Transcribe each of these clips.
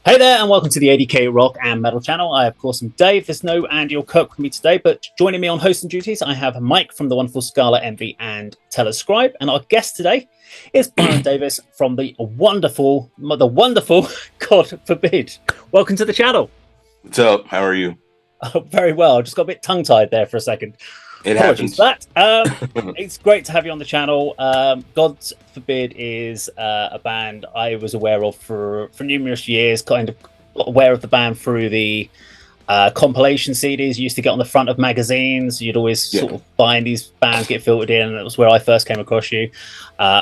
Hey there, and welcome to the A.D.K Rock and Metal channel. I, of course, am Dave. There's no Andy or Kirk with me today, but joining me on hosting duties, I have Mike from the wonderful Scala Envy and Telescribe, and our guest today is Byron Davis from the wonderful, God forbid. Welcome to the channel. What's up? How are you? Oh, very well. I just got a bit tongue-tied there for a second. It Apologies happens. for that. It's great to have you on the channel. God Forbid is a band I was aware of for numerous years, kind of aware of the band through the compilation CDs you used to get on the front of magazines. You'd always Yeah. sort of find these bands get filtered in, and that was where I first came across you.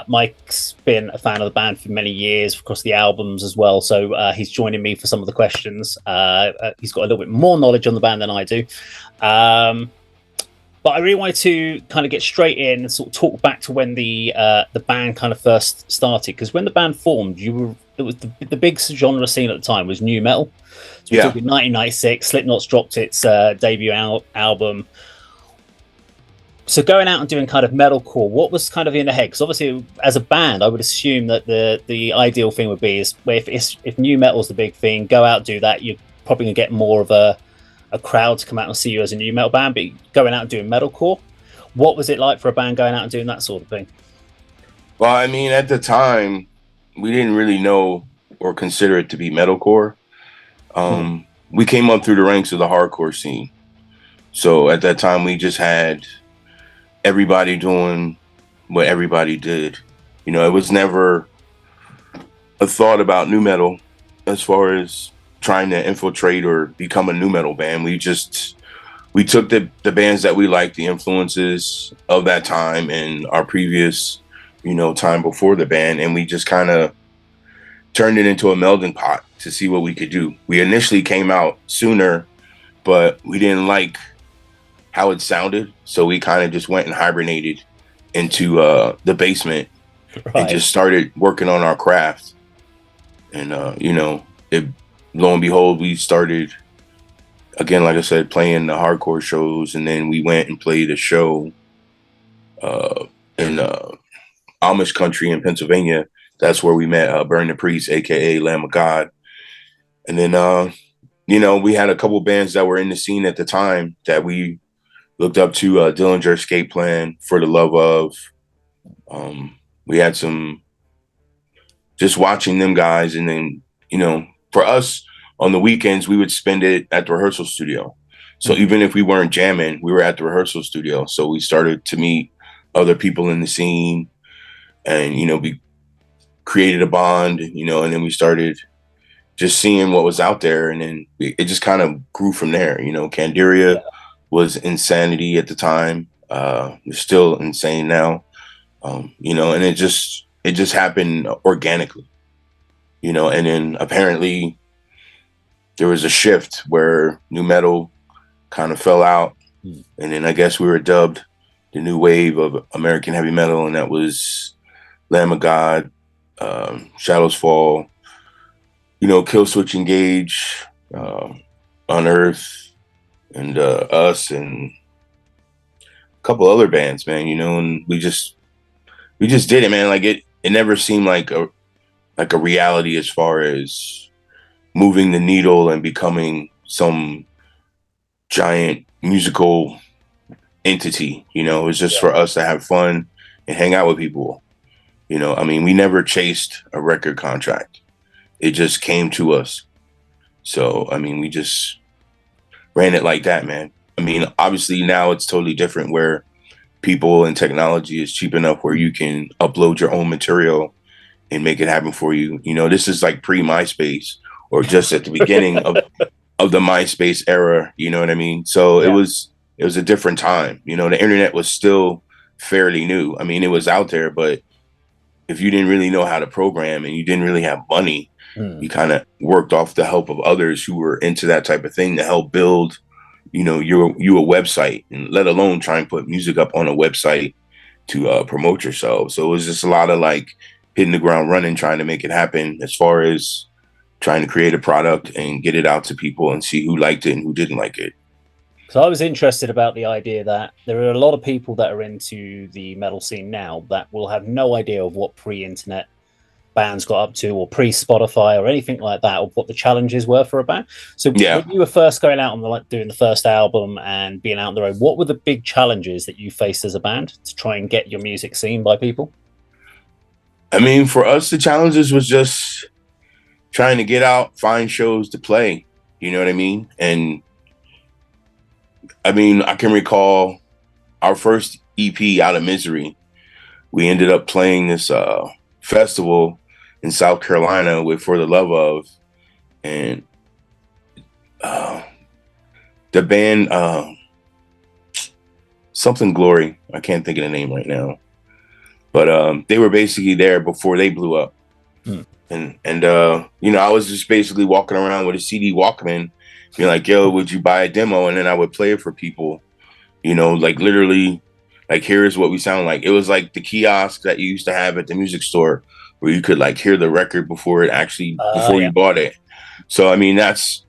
Mike's been a fan of the band for many years, across the albums as well, so he's joining me for some of the questions. He's got a little bit more knowledge on the band than I do. But I really wanted to kind of get straight in and sort of talk back to when the band kind of first started. Because when the band formed, it was the big genre scene at the time was new metal. So we're Yeah. talking 1996. Slipknot's dropped its debut album. So going out and doing kind of metalcore, what was kind of in the head? Because obviously, as a band, I would assume that the ideal thing would be is if new metal's the big thing, go out and do that. You're probably gonna get more of a crowd to come out and see you as a new metal band, but going out and doing metalcore, what was it like for a band going out and doing that sort of thing? Well, I mean, at the time, we didn't really know or consider it to be metalcore. We came up through the ranks of the hardcore scene. So at that time, we just had everybody doing what everybody did. You know, it was never a thought about new metal as far as trying to infiltrate or become a new metal band. We took the bands that we liked, the influences of that time and our previous, time before the band, and we just kind of turned it into a melding pot to see what we could do. We initially came out sooner, but we didn't like how it sounded, so we kind of just went and hibernated into the basement and Right. just started working on our craft. And it lo and behold, we started again, like I said, playing the hardcore shows, and then we went and played a show in Amish country in Pennsylvania. That's where we met Burn the Priest, A.K.A. Lamb of God. And then, we had a couple bands that were in the scene at the time that we looked up to, Dillinger Escape Plan, For the Love Of. We had some, just watching them guys. And then, for us on the weekends, we would spend it at the rehearsal studio. So even if we weren't jamming, we were at the rehearsal studio. So we started to meet other people in the scene, and, we created a bond, and then we started just seeing what was out there. And then it just kind of grew from there. Candiria was insanity at the time. It's still insane now. And it just happened organically, and then apparently there was a shift where new metal kind of fell out. And then I guess we were dubbed the new wave of American heavy metal, and that was Lamb of God, Shadows Fall, Kill Switch Engage, Unearth, and us, and a couple other bands, man. And we just did it, man. Like it never seemed like a reality as far as moving the needle and becoming some giant musical entity. It was just for us to have fun and hang out with people. I mean, we never chased a record contract. It just came to us. So, I mean, we just ran it like that, man. I mean, obviously now it's totally different where people and technology is cheap enough where you can upload your own material and make it happen for you. This is like pre MySpace or just at the beginning of the MySpace era. You know what I mean? So it was a different time. The internet was still fairly new. I mean, it was out there, but if you didn't really know how to program and you didn't really have money, you kind of worked off the help of others who were into that type of thing to help build, you a website, and let alone try and put music up on a website to promote yourself. So it was just a lot of like hitting the ground running, trying to make it happen as far as trying to create a product and get it out to people and see who liked it and who didn't like it. So I was interested about the idea that there are a lot of people that are into the metal scene now that will have no idea of what pre-internet bands got up to, or pre-Spotify or anything like that, or what the challenges were for a band. So Yeah. when you were first going out and like doing the first album and being out on the road, what were the big challenges that you faced as a band to try and get your music seen by people? I mean, for us, the challenges was just trying to get out, find shows to play. You know what I mean? And I mean, I can recall our first EP, Out of Misery. We ended up playing this festival in South Carolina with For the Love Of, and the band something Glory. I can't think of the name right now, but they were basically there before they blew up. And you know, I was just basically walking around with a CD Walkman, being like, "Yo, would you buy a demo?" And then I would play it for people. You know, like literally, like, here's what we sound like. It was like the kiosk that you used to have at the music store, where you could like hear the record before it actually before you bought it. So I mean, that's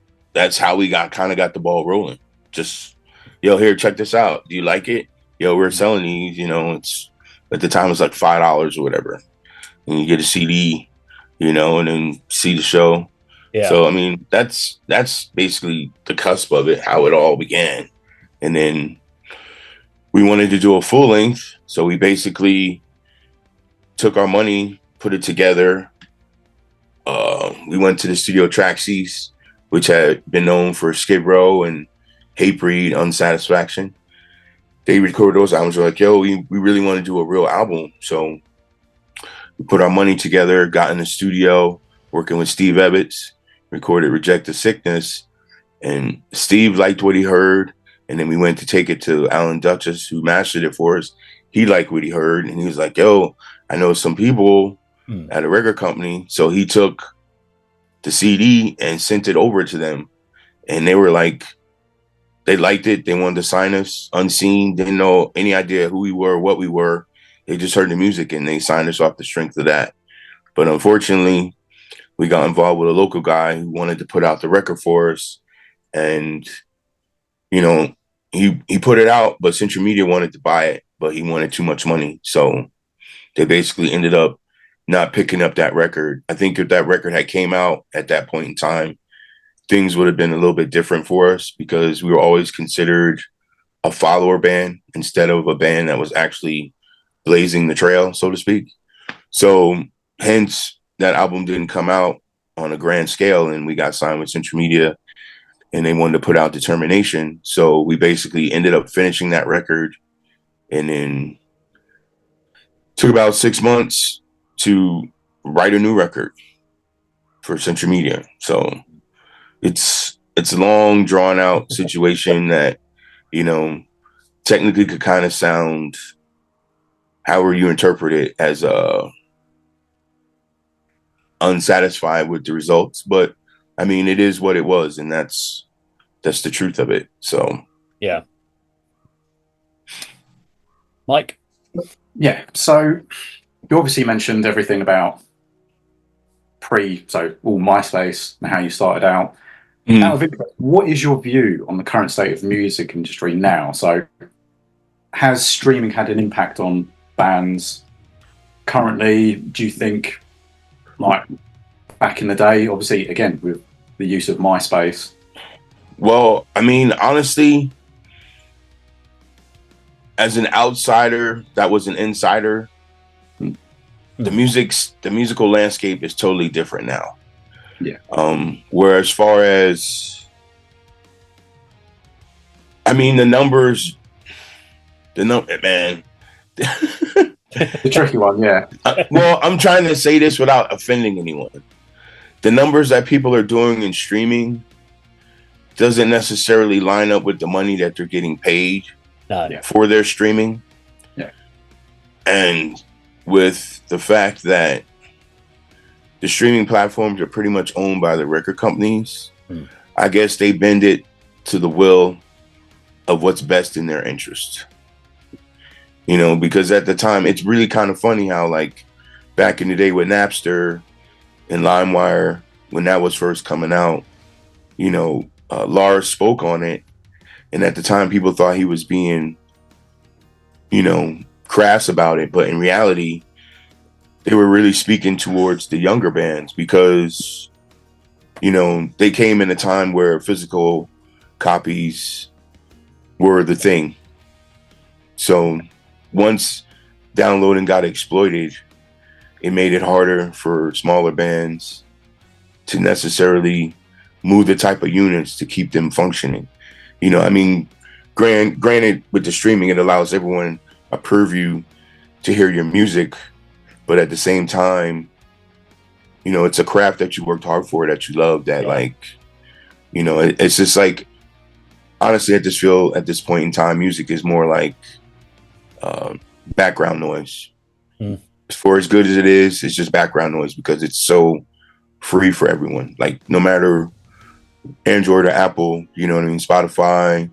how we got the ball rolling. Just, yo, here, check this out. Do you like it? Yo, we're selling these. You know, it's at the time it was like $5 or whatever, and you get a CD. You know, and then see the show. Yeah. So I mean, that's basically the cusp of it, how it all began. And then we wanted to do a full length, so we basically took our money, put it together. We went to the studio Traxxas, which had been known for Skid Row and Hatebreed, Unsatisfaction. They recorded those albums. We're like, yo, we really want to do a real album. So we put our money together, got in the studio, working with Steve Ebbets, recorded Reject the Sickness. And Steve liked what he heard. And then we went to take it to Alan Duchess, who mastered it for us. He liked what he heard. And he was like, yo, I know some people at a record company. So he took the CD and sent it over to them. And they were like, they liked it. They wanted to sign us unseen. Didn't know any idea who we were, what we were. They just heard the music and they signed us off the strength of that. But unfortunately, we got involved with a local guy who wanted to put out the record for us. And, you know, he put it out, but Central Media wanted to buy it, but he wanted too much money. So they basically ended up not picking up that record. I think if that record had came out at that point in time, things would have been a little bit different for us, because we were always considered a follower band instead of a band that was actually blazing the trail, so to speak. So hence that album didn't come out on a grand scale, and we got signed with Central Media and they wanted to put out Determination. So we basically ended up finishing that record, and then took about 6 months to write a new record for Central Media. So it's a long drawn out situation that, you know, technically could kind of sound, however you interpret it, as unsatisfied with the results, but I mean, it is what it was, and that's the truth of it. So yeah. Mike? Yeah, so you obviously mentioned everything about so all MySpace and how you started out. Out of interest, what is your view on the current state of the music industry now? So has streaming had an impact on bands currently? Do you think, like back in the day, obviously, again, with the use of MySpace? Well, I mean, honestly, as an outsider that was an insider, the musical landscape is totally different now. Yeah. Where as far as, I mean, the man. The tricky one, yeah. Well, I'm trying to say this without offending anyone. The numbers that people are doing in streaming doesn't necessarily line up with the money that they're getting paid for their streaming. Yeah. And with the fact that the streaming platforms are pretty much owned by the record companies, I guess they bend it to the will of what's best in their interest. You know, because at the time, it's really kind of funny how, like, back in the day with Napster and LimeWire, when that was first coming out, you know, Lars spoke on it. And at the time, people thought he was being, you know, crass about it. But in reality, they were really speaking towards the younger bands because, you know, they came in a time where physical copies were the thing. So once downloading got exploited, it made it harder for smaller bands to necessarily move the type of units to keep them functioning. You know, I mean, granted, with the streaming, it allows everyone a purview to hear your music, but at the same time, you know, it's a craft that you worked hard for, that you love, that like, you know, it's just like, honestly, I just feel at this point in time, music is more like background noise. For as good as it is, it's just background noise because it's so free for everyone. Like, no matter Android or Apple, you know what I mean, Spotify,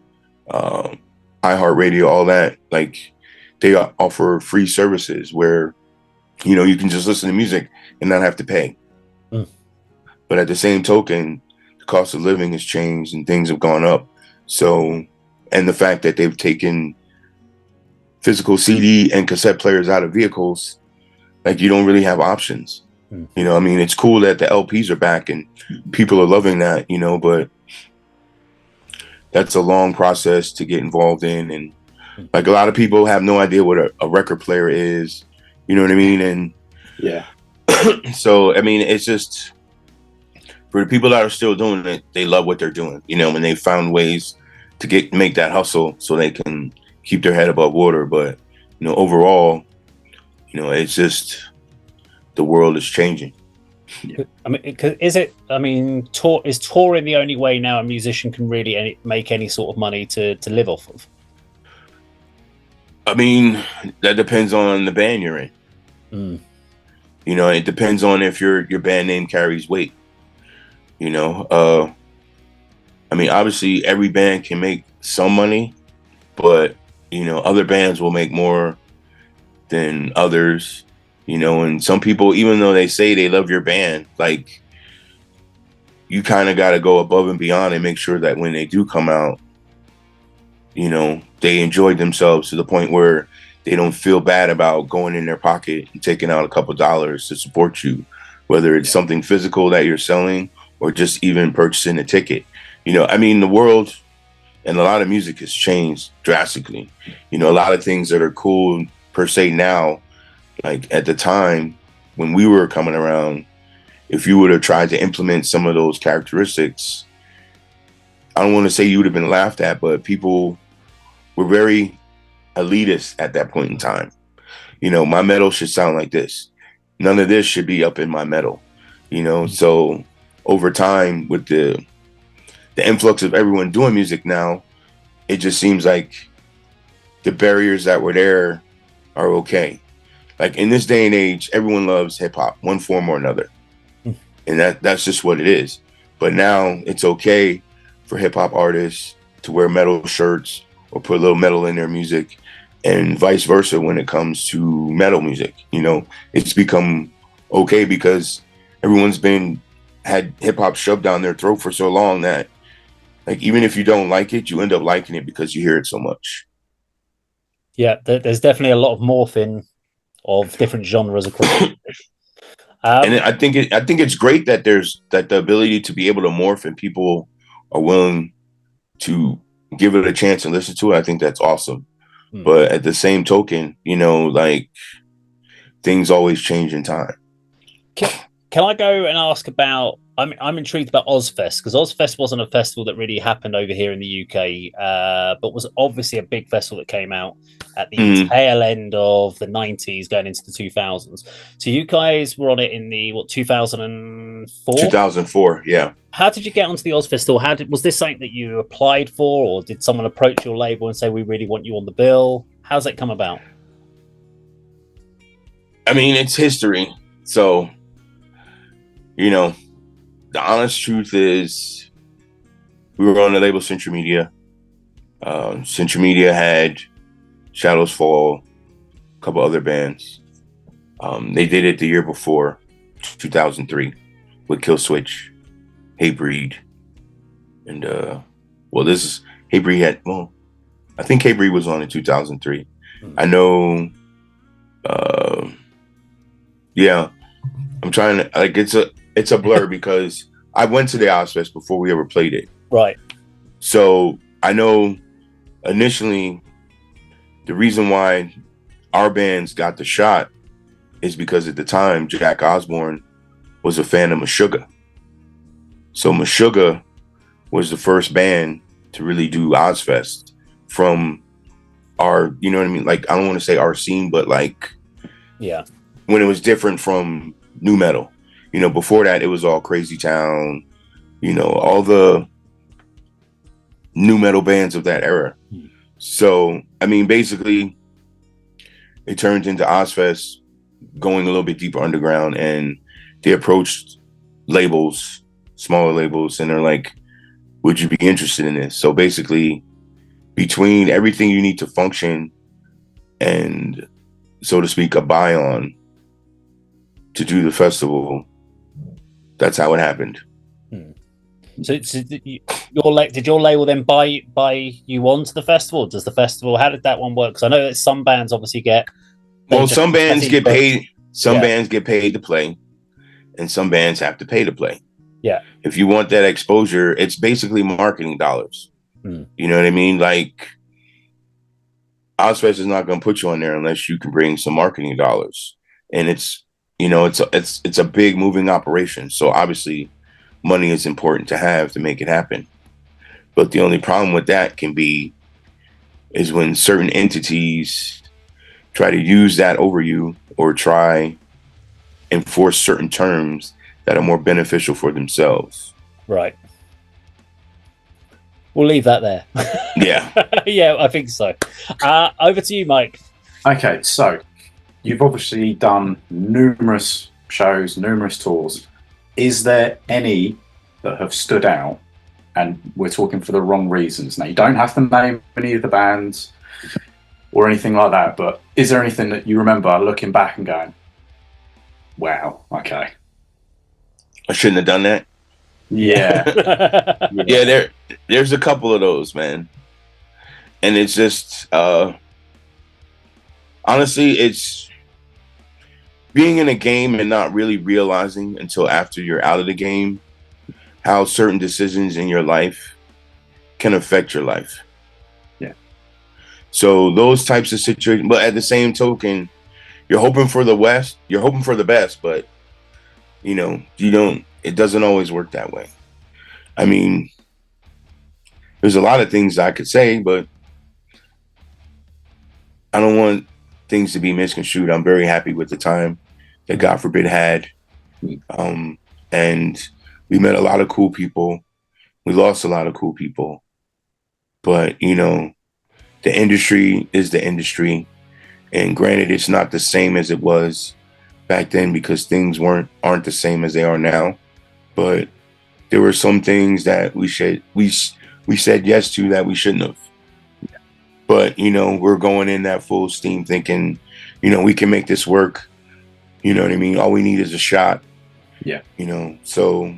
iHeartRadio, all that, like, they offer free services where, you know, you can just listen to music and not have to pay. But at the same token, the cost of living has changed and things have gone up. So, and the fact that they've taken physical CD and cassette players out of vehicles, like, you don't really have options. You know, I mean, it's cool that the LPs are back and people are loving that, you know, but that's a long process to get involved in. And like, a lot of people have no idea what a record player is, you know what I mean? And yeah. So, I mean, it's just, for the people that are still doing it, they love what they're doing, you know, when they found ways to make that hustle so they can keep their head above water. But, you know, overall, you know, it's just, the world is changing. I mean, is touring the only way now a musician can really make any sort of money to live off of? I mean, that depends on the band you're in. You know, it depends on if your band name carries weight. You know, I mean, obviously every band can make some money, but, you know, other bands will make more than others. You know, and some people, even though they say they love your band, like, you kind of got to go above and beyond and make sure that when they do come out, you know, they enjoyed themselves to the point where they don't feel bad about going in their pocket and taking out a couple dollars to support you, whether it's something physical that you're selling or just even purchasing a ticket. You know, I mean, the world and a lot of music has changed drastically. You know, a lot of things that are cool per se now, like at the time when we were coming around, if you would have tried to implement some of those characteristics, I don't want to say you would have been laughed at, but people were very elitist at that point in time. You know, my metal should sound like this. None of this should be up in my metal. You know, so over time, with the influx of everyone doing music now, it just seems like the barriers that were there are okay. Like, in this day and age, everyone loves hip hop, one form or another. And that's just what it is. But now it's okay for hip hop artists to wear metal shirts or put a little metal in their music, and vice versa when it comes to metal music. You know, it's become okay because everyone's had hip hop shoved down their throat for so long that, like, even if you don't like it, you end up liking it because you hear it so much. Yeah, there's definitely a lot of morphing of different genres across. And I think it's great that there's the ability to be able to morph and people are willing to give it a chance and listen to it. I think that's awesome. But at the same token, you know, like, things always change in time. Can I go and ask about? I'm intrigued about Ozfest, because Ozfest wasn't a festival that really happened over here in the UK, but was obviously a big festival that came out at the tail end of the 90s, going into the 2000s. So you guys were on it in the 2004? 2004, yeah. How did you get onto the Ozfest? Was this something that you applied for, or did someone approach your label and say, we really want you on the bill? How's that come about? I mean, it's history. So, you know, the honest truth is, we were on the label Century Media. Century Media had Shadows Fall, a couple other bands. They did it the year before, 2003, with Kill Switch, Hatebreed, and Hatebreed I think Hatebreed was on in 2003. I know Yeah, I'm trying to like it's a blur because I went to the Ozfest before we ever played it. Right. So I know initially the reason why our bands got the shot is because at the time Jack Osborne was a fan of Meshuggah. So Meshuggah was the first band to really do Ozfest from our, you know what I mean? Like, I don't want to say our scene, but like, yeah, when it was different from nu metal. You know, before that, it was all Crazy Town, you know, all the nu metal bands of that era. So, I mean, basically, it turned into Ozfest going a little bit deeper underground, and they approached labels, smaller labels, and they're like, would you be interested in this? So basically, between everything you need to function and, so to speak, a buy-on to do the festival, that's how it happened. So did your label then buy you on to the festival? Does the festival, how did that one work? Because I know that some bands obviously get... Well, some bands get paid. Some bands get paid to play, and some bands have to pay to play. Yeah. If you want that exposure, it's basically marketing dollars. You know what I mean? Like, Ozfest is not going to put you on there unless you can bring some marketing dollars, and it's, you know, it's a big moving operation. So obviously, money is important to have to make it happen. But the only problem with that is when certain entities try to use that over you or try enforce certain terms that are more beneficial for themselves. Right. We'll leave that there. Yeah. Yeah, I think so. Over to you, Mike. Okay, so you've obviously done numerous shows, numerous tours. Is there any that have stood out, and we're talking for the wrong reasons? Now, you don't have to name any of the bands or anything like that, but is there anything that you remember looking back and going, wow, okay, I shouldn't have done that? Yeah. Yeah, there's a couple of those, man. And it's just, honestly, it's being in a game and not really realizing until after you're out of the game how certain decisions in your life can affect your life. Yeah. So those types of situations, but at the same token, you're hoping for the best, but you know, it doesn't always work that way. I mean, there's a lot of things I could say, but I don't want things to be misconstrued. I'm very happy with the time that God forbid had. And we met a lot of cool people. We lost a lot of cool people. But, you know, the industry is the industry. And granted, it's not the same as it was back then because things aren't the same as they are now. But there were some things that we said yes to that we shouldn't have. But, you know, we're going in that full steam thinking, you know, we can make this work. You know what I mean? All we need is a shot. Yeah. You know, so,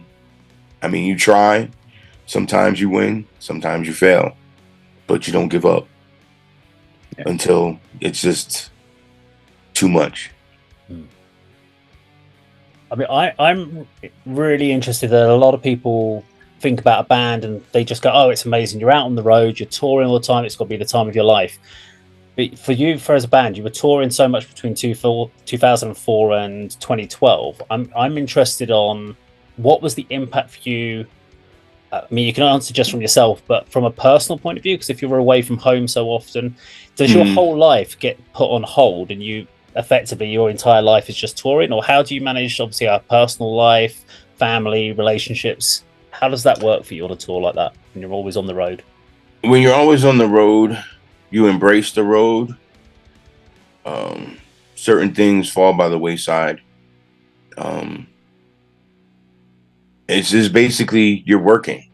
I mean, you try. Sometimes you win. Sometimes you fail. But you don't give up until it's just too much. I mean, I'm really interested that a lot of people think about a band and they just go, oh, it's amazing. You're out on the road, you're touring all the time. It's got to be the time of your life. But for you, as a band, you were touring so much between 2004 and 2012. I'm interested on what was the impact for you. I mean, you can answer just from yourself, but from a personal point of view, because if you were away from home so often, does your whole life get put on hold and you effectively your entire life is just touring? Or how do you manage, obviously, our personal life, family, relationships? How does that work for you on a tour like that when you're always on the road? When you're always on the road, you embrace the road. Certain things fall by the wayside. It's just basically you're working.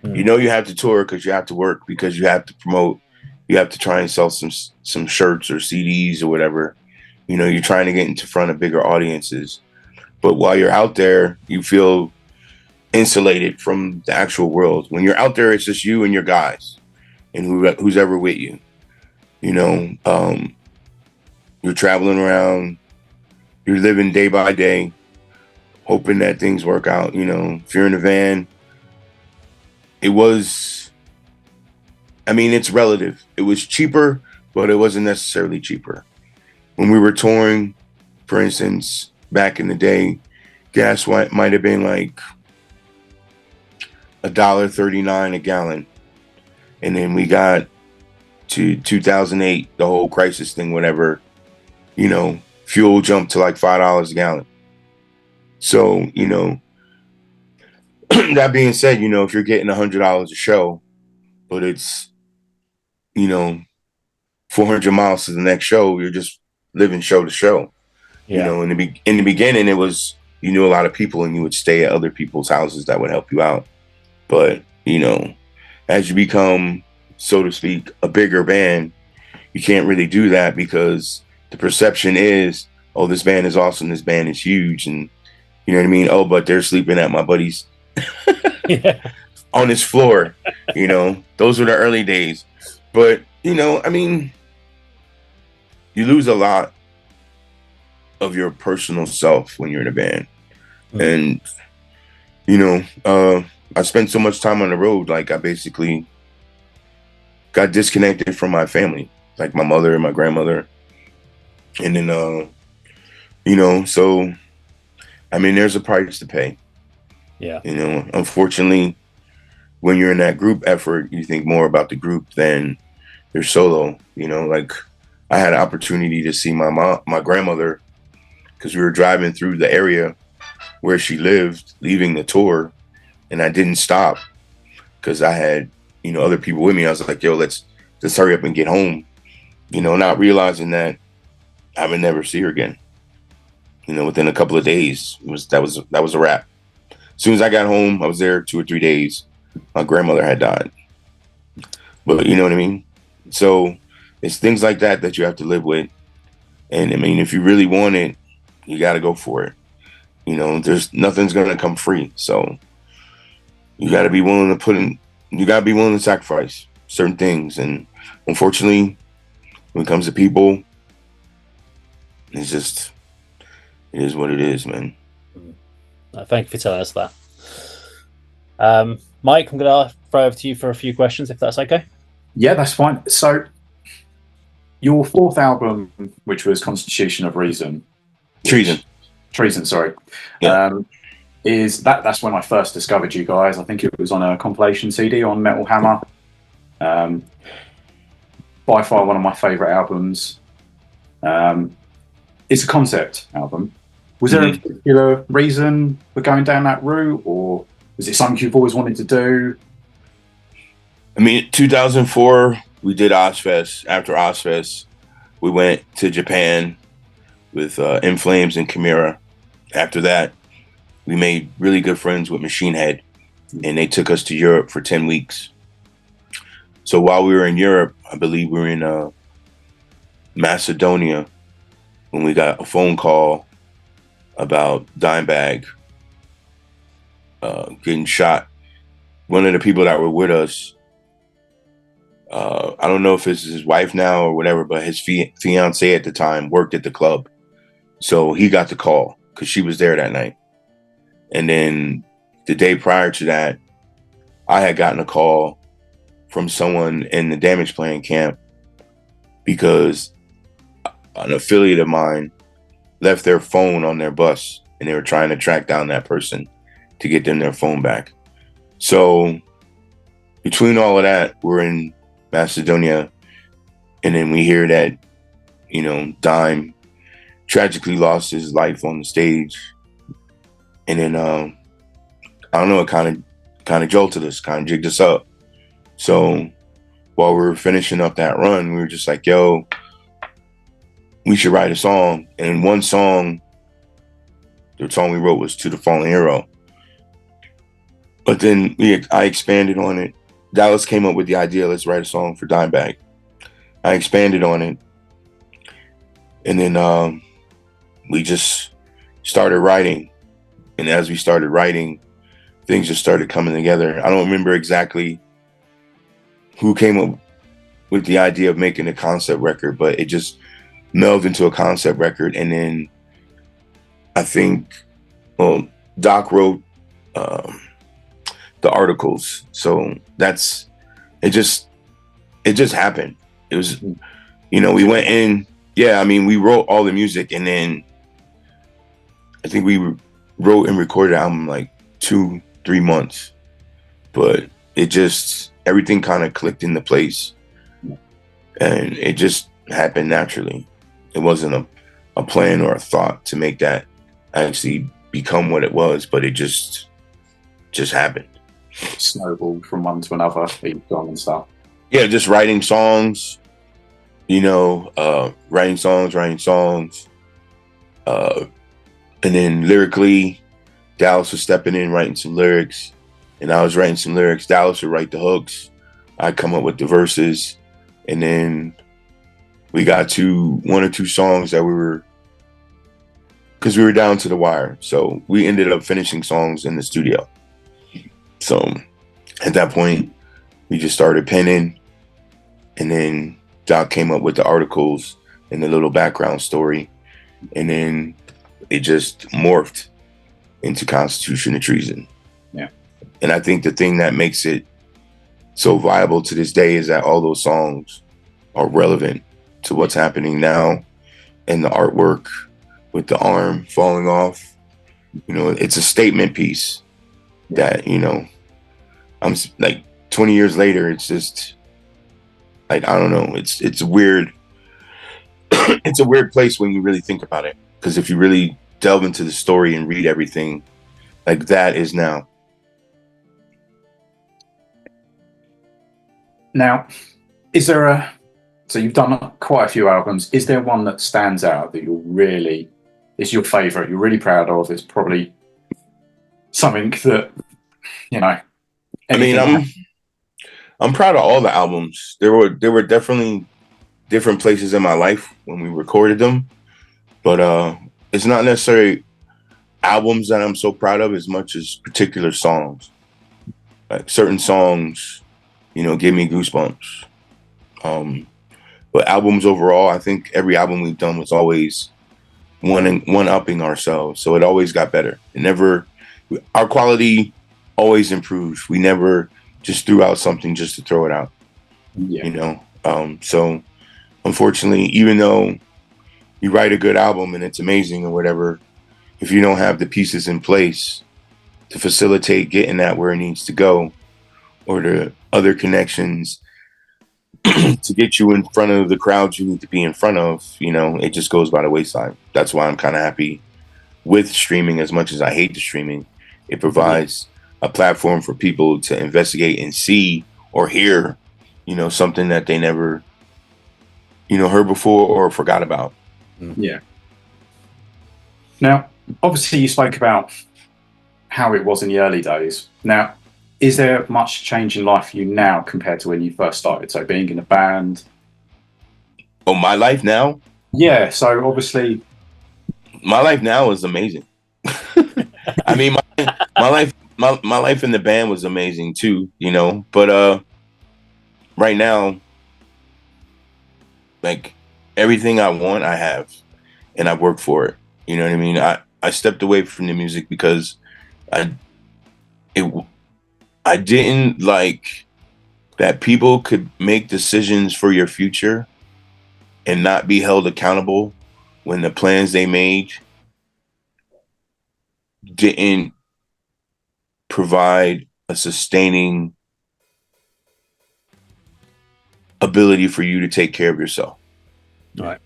You know you have to tour because you have to work, because you have to promote. You have to try and sell some shirts or CDs or whatever. You know, you're trying to get into front of bigger audiences. But while you're out there, you feel insulated from the actual world. When you're out there, it's just you and your guys and who's ever with you. You know, you're traveling around you're living day by day, hoping that things work out. You know, if you're in a van, it was, I mean, it's relative. It was cheaper, but it wasn't necessarily cheaper. When we were touring, for instance, back in the day, gas might have been like $1.39 a gallon. And then we got to 2008, the whole crisis thing, whatever, you know, fuel jumped to like $5 a gallon. So, you know, that being said, you know, if you're getting $100 a show, but it's, you know, 400 miles to the next show, you're just living show to show. Yeah. You know, in the beginning, it was, you knew a lot of people and you would stay at other people's houses that would help you out. But, you know, as you become, so to speak, a bigger band, you can't really do that because the perception is, oh, this band is awesome, this band is huge, and you know what I mean? Oh, but they're sleeping at my buddy's on his floor. You know, those were the early days. But, you know, I mean, you lose a lot of your personal self when you're in a band. And, you know, I spent so much time on the road, like I basically got disconnected from my family, like my mother and my grandmother. And then, you know, so, I mean, there's a price to pay. Yeah. You know, unfortunately, when you're in that group effort, you think more about the group than your solo. You know, like I had an opportunity to see my grandmother, because we were driving through the area where she lived, leaving the tour, and I didn't stop because I had, you know, other people with me. I was like, yo, let's just hurry up and get home, you know, not realizing that I would never see her again. You know, within a couple of days, that was a wrap. As soon as I got home, I was there 2 or 3 days. My grandmother had died. But you know what I mean? So it's things like that that you have to live with. And I mean, if you really want it, you got to go for it. You know, nothing's going to come free. So you got to be willing to you got to be willing to sacrifice certain things. And unfortunately, when it comes to people, it is what it is, man. Thank you for telling us that. Mike, I'm going to throw over to you for a few questions, if that's okay. Yeah, that's fine. So your fourth album, which was Constitution of Reason. Treason, sorry. Yeah. That's when I first discovered you guys. I think it was on a compilation CD on Metal Hammer. By far one of my favorite albums. It's a concept album. Was there a particular reason for going down that route, or was it something you've always wanted to do? I mean, 2004, we did Ozfest. After Ozfest, we went to Japan with In Flames and Chimera. After that, we made really good friends with Machine Head, and they took us to Europe for 10 weeks. So while we were in Europe, I believe we were in Macedonia, when we got a phone call about Dimebag getting shot. One of the people that were with us, I don't know if it's his wife now or whatever, but his fiance at the time worked at the club. So he got the call because she was there that night. And then the day prior to that, I had gotten a call from someone in the Damage Plan camp because an affiliate of mine left their phone on their bus and they were trying to track down that person to get them their phone back. So between all of that, we're in Macedonia, and then we hear that, you know, Dime tragically lost his life on the stage. And then I don't know, it kind of jolted us, kind of jigged us up. So while we were finishing up that run, we were just like, yo, we should write a song. And one song, the song we wrote was To the Fallen Hero. But then I expanded on it. Dallas came up with the idea, let's write a song for Dimebag. I expanded on it. And then we just started writing. And as we started writing, things just started coming together. I don't remember exactly who came up with the idea of making a concept record, but it just melded into a concept record. And then I think, well, Doc wrote the articles, so it just happened. It was, we went in. Yeah, I mean, we wrote all the music, and then I think we wrote and recorded the album like 2-3 months, but everything kind of clicked into place, and it just happened naturally. It wasn't a plan or a thought to make that actually become what it was, but it just happened. Snowballed from one to another, each song and stuff. Yeah, just writing songs, writing songs, and then lyrically, Dallas was stepping in, writing some lyrics, and I was writing some lyrics. Dallas would write the hooks. I'd come up with the verses, and then we got to 1 or 2 songs that because we were down to the wire. So we ended up finishing songs in the studio. So at that point, we just started penning, and then Doc came up with the articles and the little background story, and then it just morphed into Constitution of Treason. Yeah. And I think the thing that makes it so viable to this day is that all those songs are relevant to what's happening now, and the artwork with the arm falling off, it's a statement piece that, I'm like 20 years later, it's just like, I don't know. It's a weird, it's a weird place when you really think about it. Because if you really delve into the story and read everything, like that is now. Now, so you've done quite a few albums. Is there one that stands out that is your favorite, you're really proud of? It's probably something that, I mean, I'm proud of all the albums. There were definitely different places in my life when we recorded them, but it's not necessarily albums that I'm so proud of as much as particular songs. Like certain songs, give me goosebumps. But albums overall, I think every album we've done was always one-upping ourselves, so it always got better. Our quality always improved. We never just threw out something just to throw it out. Yeah. So unfortunately, even though you write a good album and it's amazing or whatever, if you don't have the pieces in place to facilitate getting that where it needs to go, or the other connections to get you in front of the crowds you need to be in front of, it just goes by the wayside. That's why I'm kind of happy with streaming. As much as I hate the streaming, it provides a platform for people to investigate and see or hear, something that they never, heard before or forgot about. Yeah. Now, obviously you spoke about how it was in the early days. Now, is there much change in life for you now compared to when you first started? So being in a band. Oh, my life now? Yeah. So obviously, my life now is amazing. I mean, my life in the band was amazing too, but right now, like everything I want, I have, and I work for it. You know what I mean? I stepped away from the music because I didn't like that people could make decisions for your future and not be held accountable when the plans they made didn't provide a sustaining ability for you to take care of yourself. Right.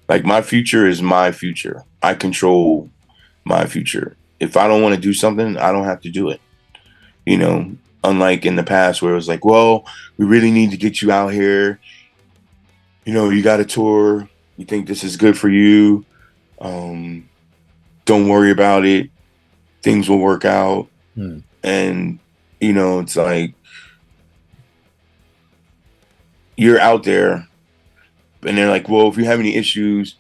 Like my future is my future. I control my future. If I don't want to do something, I don't have to do it. Unlike in the past where it was like, well, we really need to get you out here. You got a tour. We think this is good for you. Don't worry about it. Things will work out. And, it's like you're out there and they're like, well, if you have any issues,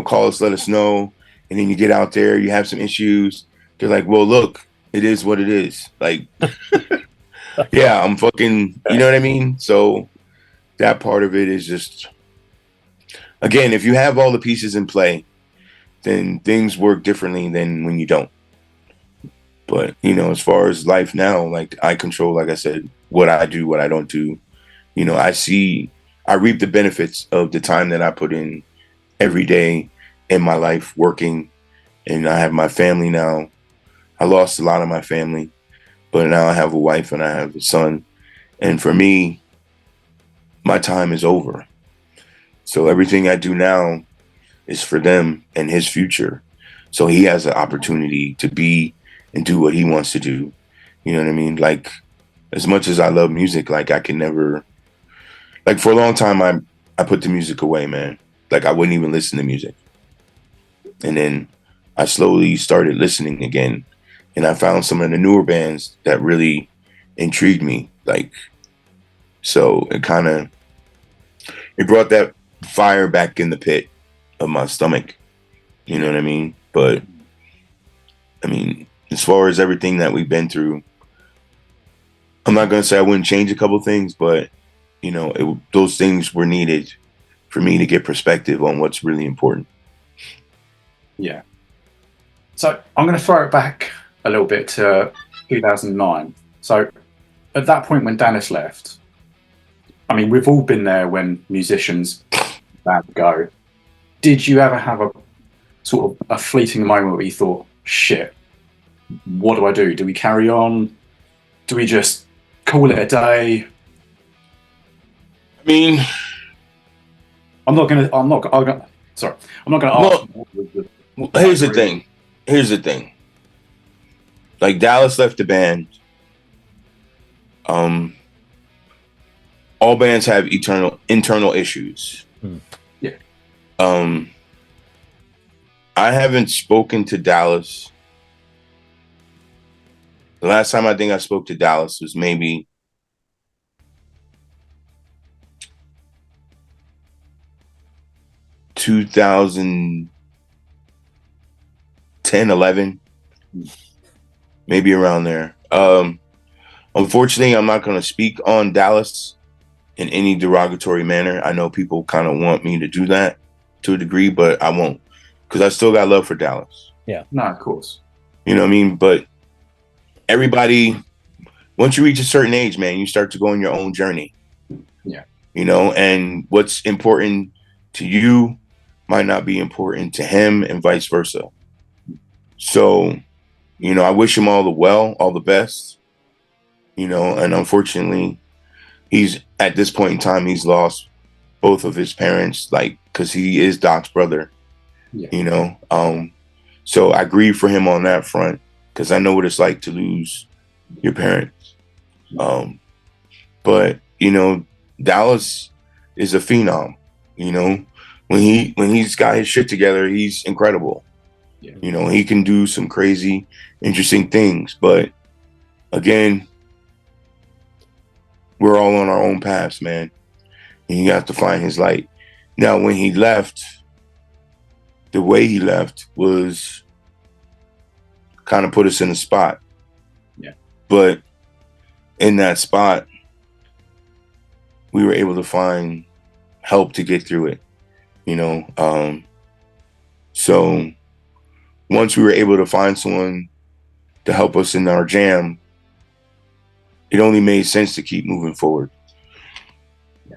call us, let us know. And then you get out there, you have some issues. They're like, well, look, it is what it is. Like, yeah, I'm fucking, you know what I mean? So that part of it is just, again, if you have all the pieces in play, then things work differently than when you don't. But, as far as life now, like I control, like I said, what I do, what I don't do. I reap the benefits of the time that I put in every day in my life working, and I have my family now. I lost a lot of my family, but now I have a wife and I have a son. And for me, my time is over. So everything I do now is for them and his future. So he has an opportunity to be and do what he wants to do. You know what I mean? Like, as much as I love music, like I can never, like for a long time, I put the music away, man. Like I wouldn't even listen to music. And then I slowly started listening again. And I found some of the newer bands that really intrigued me. Like, so it brought that fire back in the pit of my stomach. You know what I mean? But I mean, as far as everything that we've been through, I'm not going to say I wouldn't change a couple things, but those things were needed for me to get perspective on what's really important. Yeah. So I'm going to throw it back a little bit to 2009. So at that point when Dallas left, I mean, we've all been there when musicians go. Did you ever have a sort of a fleeting moment where you thought, shit, what do? Do we carry on? Do we just call it a day? I mean, I'm not gonna ask. Well, here's the thing. Like Dallas left the band. All bands have internal issues. Yeah. I haven't spoken to Dallas. The last time I think I spoke to Dallas was maybe 2010, 11, maybe around there. Unfortunately, I'm not going to speak on Dallas in any derogatory manner. I know people kind of want me to do that to a degree, but I won't, because I still got love for Dallas. Yeah. No, of course. You know what I mean? But everybody, once you reach a certain age, man, you start to go on your own journey. Yeah. And what's important to you might not be important to him, and vice versa. So, I wish him all the best, and unfortunately, he's at this point in time, he's lost both of his parents, like, because he is Doc's brother. Yeah. So I grieve for him on that front, because I know what it's like to lose your parents. But Dallas is a phenom. When he's got his shit together, he's incredible. Yeah. He can do some crazy, interesting things. But again, we're all on our own paths, man. And you have to find his light. Now, when he left, the way he left was kind of put us in a spot. Yeah. But in that spot, we were able to find help to get through it. So once we were able to find someone to help us in our jam, it only made sense to keep moving forward.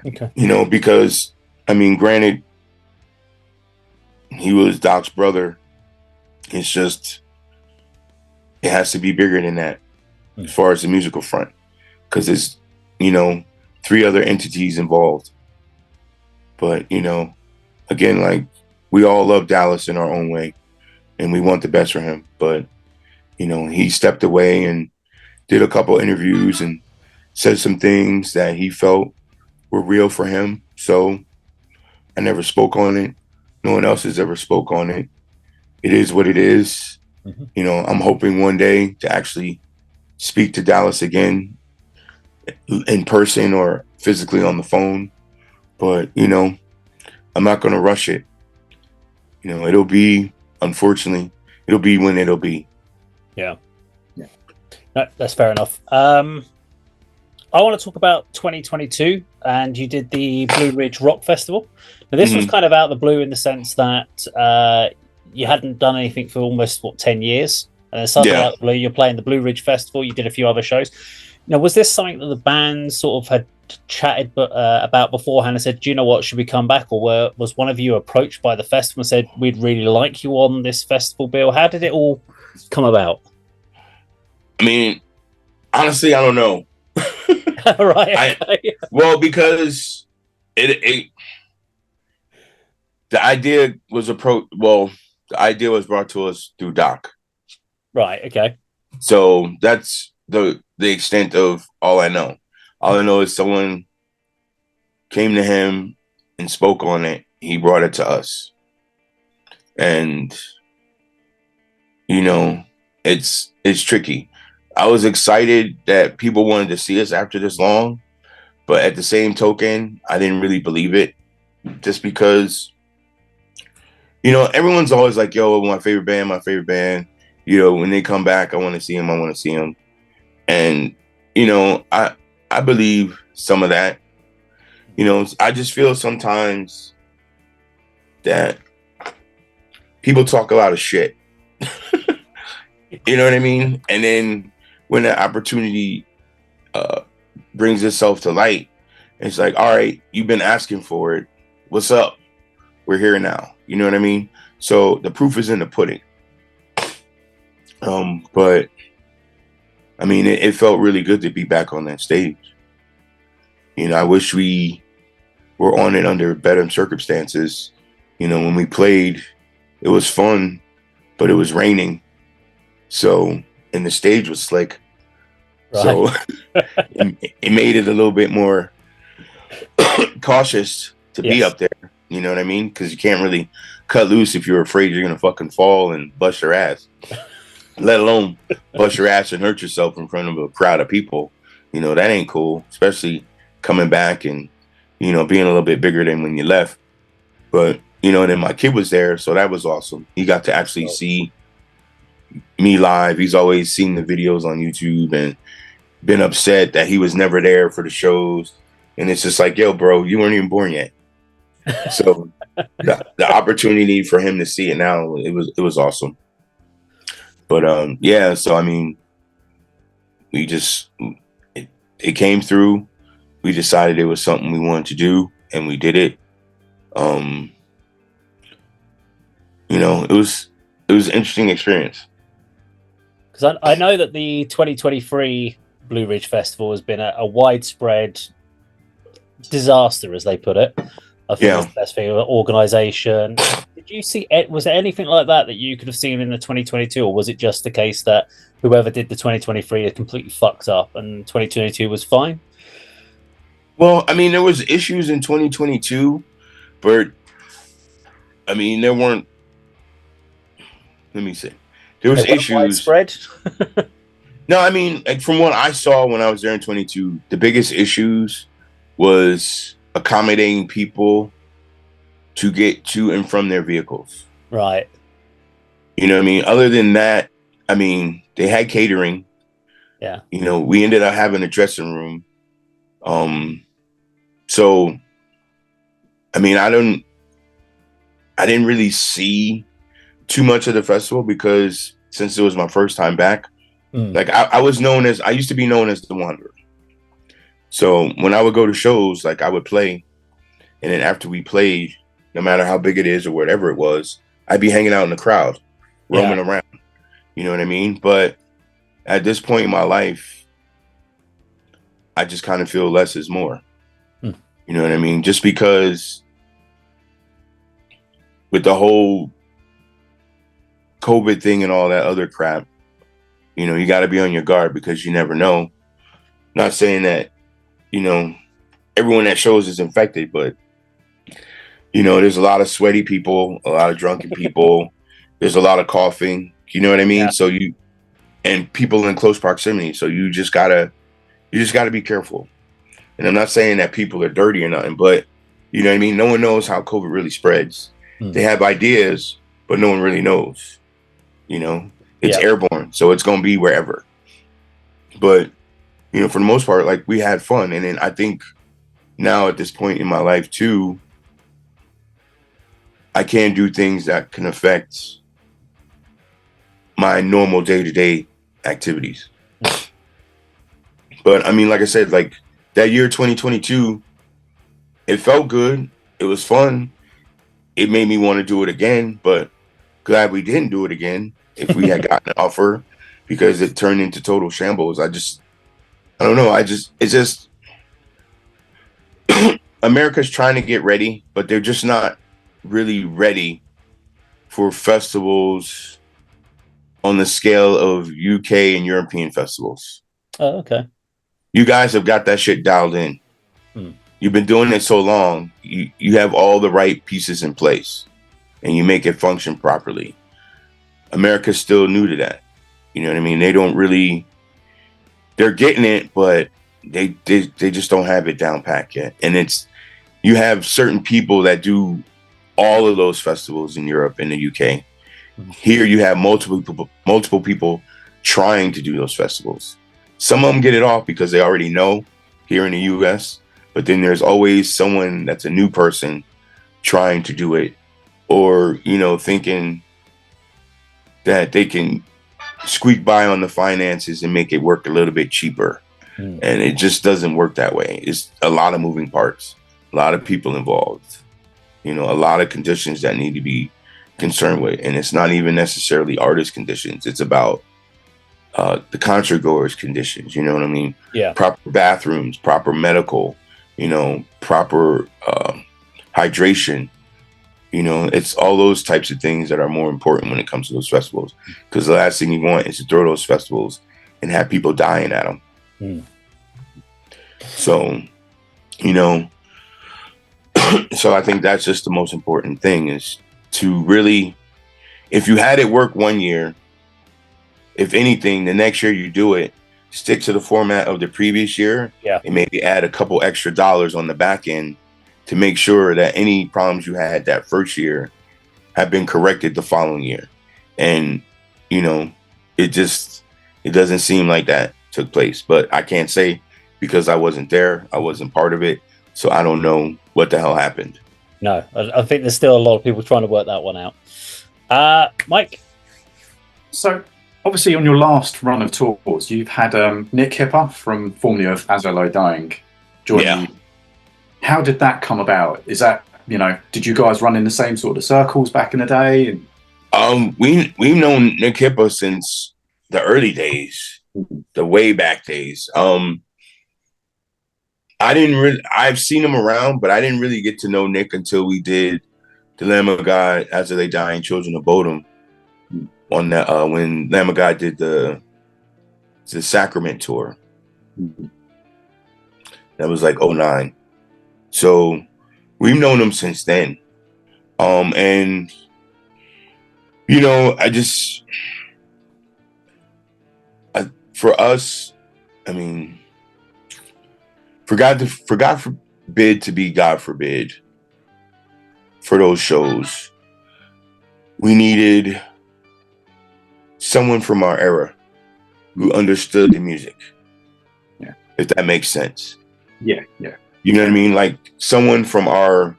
Okay. Because, I mean, granted, he was Doc's brother. It's just, it has to be bigger than that as far as the musical front, because there's, 3 other entities involved. But, again, like, we all love Dallas in our own way, and we want the best for him. But, he stepped away and did a couple interviews and said some things that he felt were real for him. So I never spoke on it. No one else has ever spoke on it. It is what it is. Mm-hmm. I'm hoping one day to actually speak to Dallas again in person or physically on the phone. But, I'm not going to rush it. It'll be, unfortunately, it'll be when it'll be. Yeah. No, that's fair enough. I want to talk about 2022, and you did the Blue Ridge Rock Festival. Now, this was kind of out of the blue in the sense that you hadn't done anything for almost 10 years, and then suddenly out of the blue you're playing the Blue Ridge Festival. You did a few other shows. Now, was this something that the band sort of had chatted about beforehand and said, do you know what, should we come back? Or was one of you approached by the festival and said, we'd really like you on this festival bill? How did it all come about? I mean, honestly, I don't know. Right. Okay. Well, because the idea was the idea was brought to us through Doc. Right. Okay. So that's the extent of all I know. All I know is someone came to him and spoke on it. He brought it to us. And, you know, it's tricky. I was excited that people wanted to see us after this long, but at the same token, I didn't really believe it, just because, you know, everyone's always like, yo, my favorite band. You know, when they come back, I want to see them. And, you know, I believe some of that. You know, I just feel sometimes that people talk a lot of shit. You know what I mean? And then when the opportunity brings itself to light, it's like, all right, you've been asking for it. What's up? We're here now. You know what I mean? So the proof is in the pudding. But I mean, it felt really good to be back on that stage. You know, I wish we were on it under better circumstances. You know, when we played, it was fun, but it was raining. So, and the stage was slick. Right. So it made it a little bit more cautious to be up there. You know what I mean? Because you can't really cut loose if you're afraid you're going to fucking fall and bust your ass. Let alone bust your ass and hurt yourself in front of a crowd of people. You know, that ain't cool, especially coming back and, you know, being a little bit bigger than when you left. But, you know, then my kid was there, so that was awesome. He got to actually see me live. He's always seen the videos on YouTube and been upset that he was never there for the shows. And it's just like, yo, bro, you weren't even born yet. So the opportunity for him to see it now, it was awesome. But yeah, so I mean, we just it came through. We decided it was something we wanted to do, and we did it. You know, it was an interesting experience. Because I know that the 2023 Blue Ridge Festival has been a widespread disaster, as they put it. I think that's the best thing. Organization. Did you see it? Was there anything like that you could have seen in the 2022, or was it just the case that whoever did the 2023 had completely fucked up and 2022 was fine? Well, I mean, there was issues in 2022, but I mean, there weren't. Let me see. There was issues. Widespread. No, I mean, like from what I saw when I was there in 22, the biggest issues was accommodating people to get to and from their vehicles. Right. You know what I mean? Other than that, I mean, they had catering. Yeah. You know, we ended up having a dressing room. So, I mean, I didn't really see too much of the festival because since it was my first time back, like I used to be known as the Wanderer. So when I would go to shows, like I would play, and then after we played, no matter how big it is or whatever it was, I'd be hanging out in the crowd, roaming around. You know what I mean? But at this point in my life, I just kind of feel less is more. You know what I mean? Just because with the whole COVID thing and all that other crap, you know, you got to be on your guard because you never know. Not saying that, you know, everyone that shows is infected, but, you know, there's a lot of sweaty people, a lot of drunken people. There's a lot of coughing. You know what I mean? Yeah. So and people in close proximity. So you just gotta be careful. And I'm not saying that people are dirty or nothing, but you know what I mean? No one knows how COVID really spreads. They have ideas, but no one really knows. You know, it's airborne, so it's going to be wherever. But, you know, for the most part, like we had fun. And then I think now at this point in my life too, I can't do things that can affect my normal day-to-day activities. But I mean, like I said, like that year 2022, it felt good. It was fun. It made me want to do it again, but glad we didn't do it again if we had gotten an offer, because it turned into total shambles. I don't know. It's just America's trying to get ready, but they're just not really ready for festivals on the scale of UK and European festivals. Oh, okay. You guys have got that shit dialed in. You've been doing it so long. You have all the right pieces in place, and you make it function properly. America's still new to that. You know what I mean? They don't really. They're getting it, but they just don't have it down pat yet. And you have certain people that do all of those festivals in Europe and the UK. Here you have multiple people trying to do those festivals. Some of them get it off because they already know here in the US, but then there's always someone that's a new person trying to do it, or, you know, thinking that they can squeak by on the finances and make it work a little bit cheaper. And it just doesn't work that way. It's a lot of moving parts, a lot of people involved, you know, a lot of conditions that need to be concerned with. And it's not even necessarily artist conditions. It's about the concert goers conditions, you know what I mean? Yeah. Proper bathrooms, proper medical, you know, proper hydration. You know, it's all those types of things that are more important when it comes to those festivals. Because the last thing you want is to throw those festivals and have people dying at them. So, you know, so I think that's just the most important thing, is to really, if you had it work one year, if anything, the next year you do it, stick to the format of the previous year, and maybe add a couple extra dollars on the back end to make sure that any problems you had that first year have been corrected the following year. And, you know, it doesn't seem like that took place. But I can't say, because I wasn't there, I wasn't part of it, so I don't know what the hell happened. No, I think there's still a lot of people trying to work that one out. Mike? So, obviously, on your last run of tours, you've had Nick Hipper, formerly of As I Lie Dying, join you. How did that come about? Is that, you know, did you guys run in the same sort of circles back in the day? We've known Nick Hipper since the early days, the way back days. I've seen him around, but I didn't really get to know Nick until we did the Lamb of God, As They Dying Children of Bodom, on that when Lamb of God did the Sacrament tour. That was like 2009. So we've known him since then. And you know, for us, I mean, for God forbid to be God forbid, for those shows, we needed someone from our era who understood the music. Yeah. If that makes sense. Yeah. You know what I mean? Like someone from our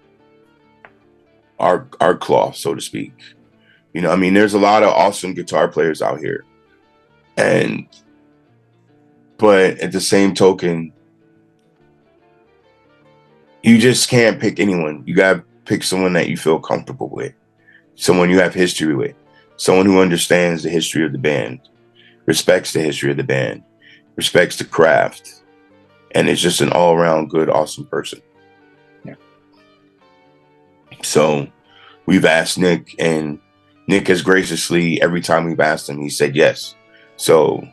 cloth, so to speak. You know, I mean, there's a lot of awesome guitar players out here. But at the same token, you just can't pick anyone. You got to pick someone that you feel comfortable with, someone you have history with, someone who understands the history of the band, respects the history of the band, respects the craft, and is just an all-around good, awesome person. Yeah. So we've asked Nick, and Nick has graciously, every time we've asked him, he said yes. So,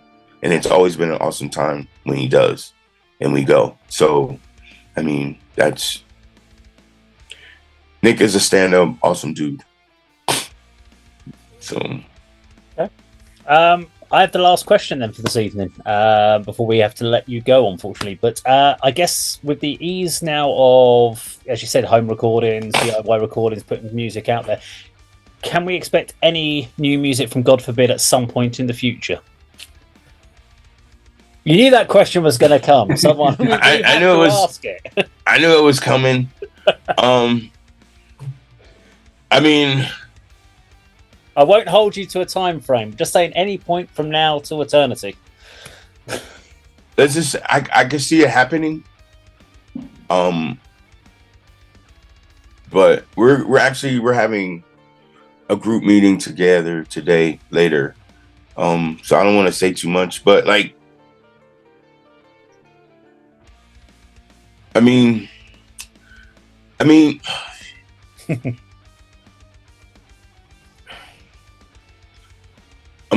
and it's always been an awesome time when he does, and we go. So, I mean, Nick is a stand-up, awesome dude. So, okay. I have the last question then for this evening, before we have to let you go, unfortunately. But I guess with the ease now of, as you said, home recordings, DIY recordings, putting music out there, can we expect any new music from God forbid at some point in the future? You knew that question was going to come. Someone, I knew it was. Ask it. I knew it was coming. I mean, I won't hold you to a time frame. Just saying any point from now to eternity. Let's just I can see it happening. But we're having a group meeting together today later. So I don't want to say too much, but like, I mean, I'm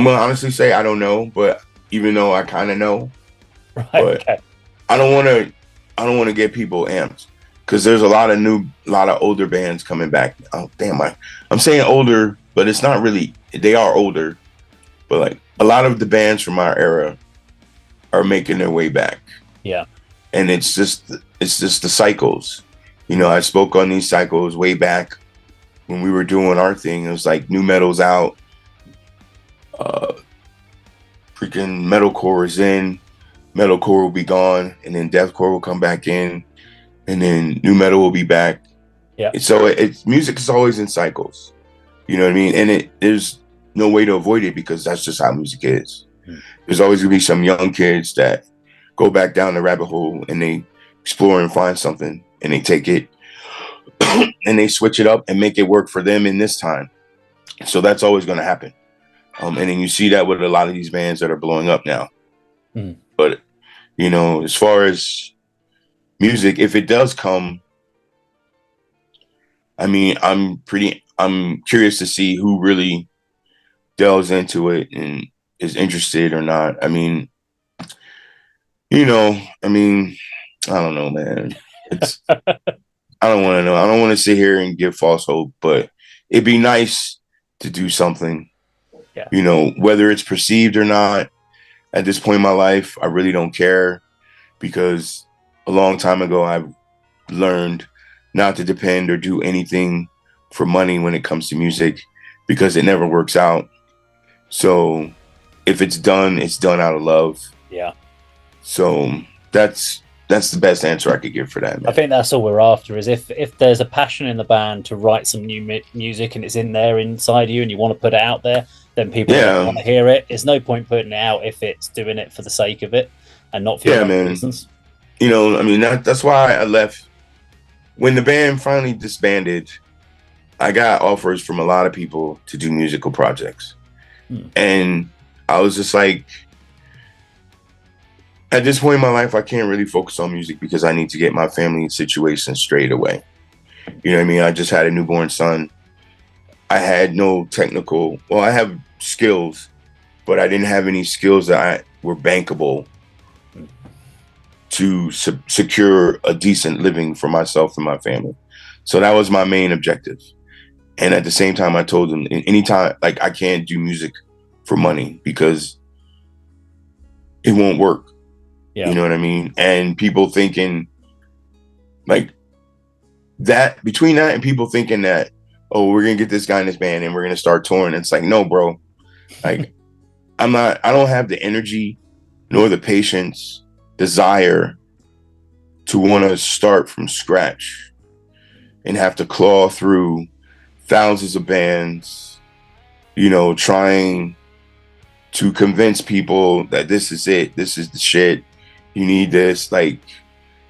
gonna honestly say I don't know, but even though I kind of know, Right. but Okay. I don't want to get people amped because there's a lot of older bands coming back. Oh damn, I'm saying older, but it's not really. They are older, but like a lot of the bands from our era are making their way back. Yeah. And it's just the cycles. You know, I spoke on these cycles way back when we were doing our thing. It was like new metal's out, freaking metalcore is in, metalcore will be gone, and then deathcore will come back in, and then new metal will be back. Yeah. So it's music is always in cycles. You know what I mean? And there's no way to avoid it because that's just how music is. There's always gonna be some young kids that go back down the rabbit hole and they explore and find something and they take it and they switch it up and make it work for them in this time. So that's always going to happen. And then you see that with a lot of these bands that are blowing up now. But, you know, as far as music, if it does come, I mean, I'm curious to see who really delves into it and is interested or not. I mean, you know, I don't know, man. I don't want to know. I don't want to sit here and give false hope, but it'd be nice to do something. Yeah. You know, whether it's perceived or not, at this point in my life, I really don't care because a long time ago, I've learned not to depend or do anything for money when it comes to music because it never works out. So if it's done out of love. Yeah. So that's the best answer I could give for that, man. I think that's all we're after is if there's a passion in the band to write some new music and it's in there inside you and you want to put it out there, then people want to hear it. There's no point putting it out if it's doing it for the sake of it and not for your own reasons. You know, I mean, that's why I left. When the band finally disbanded, I got offers from a lot of people to do musical projects. And I was just like, at this point in my life, I can't really focus on music because I need to get my family situation straight away. You know what I mean? I just had a newborn son. I had no I have skills, but I didn't have any skills that were bankable to secure a decent living for myself and my family. So that was my main objective. And at the same time, I told them anytime, like, I can't do music for money because it won't work. Yeah. You know what I mean? And people thinking like that, between that and people thinking that, oh, we're going to get this guy in this band and we're going to start touring. It's like, no, bro, like I don't have the energy nor the patience, desire to want to start from scratch and have to claw through thousands of bands, you know, trying to convince people that this is it. This is the shit. You need this. Like,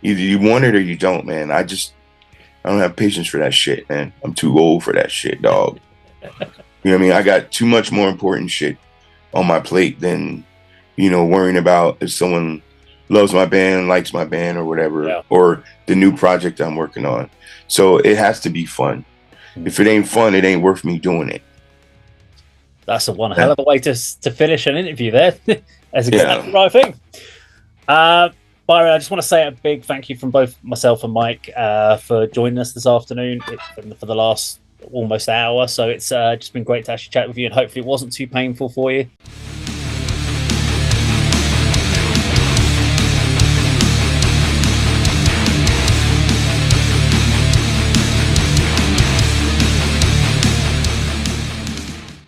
either you want it or you don't, man. I don't have patience for that shit, man. I'm too old for that shit, dog. You know what I mean? I got too much more important shit on my plate than, you know, worrying about if someone loves my band, likes my band or whatever, or the new project I'm working on. So it has to be fun. If it ain't fun, it ain't worth me doing it. That's one hell of a way to finish an interview there. That's exactly the right thing. Byron, I just want to say a big thank you from both myself and Mike for joining us this afternoon for the last almost hour. So it's just been great to actually chat with you, and hopefully it wasn't too painful for you.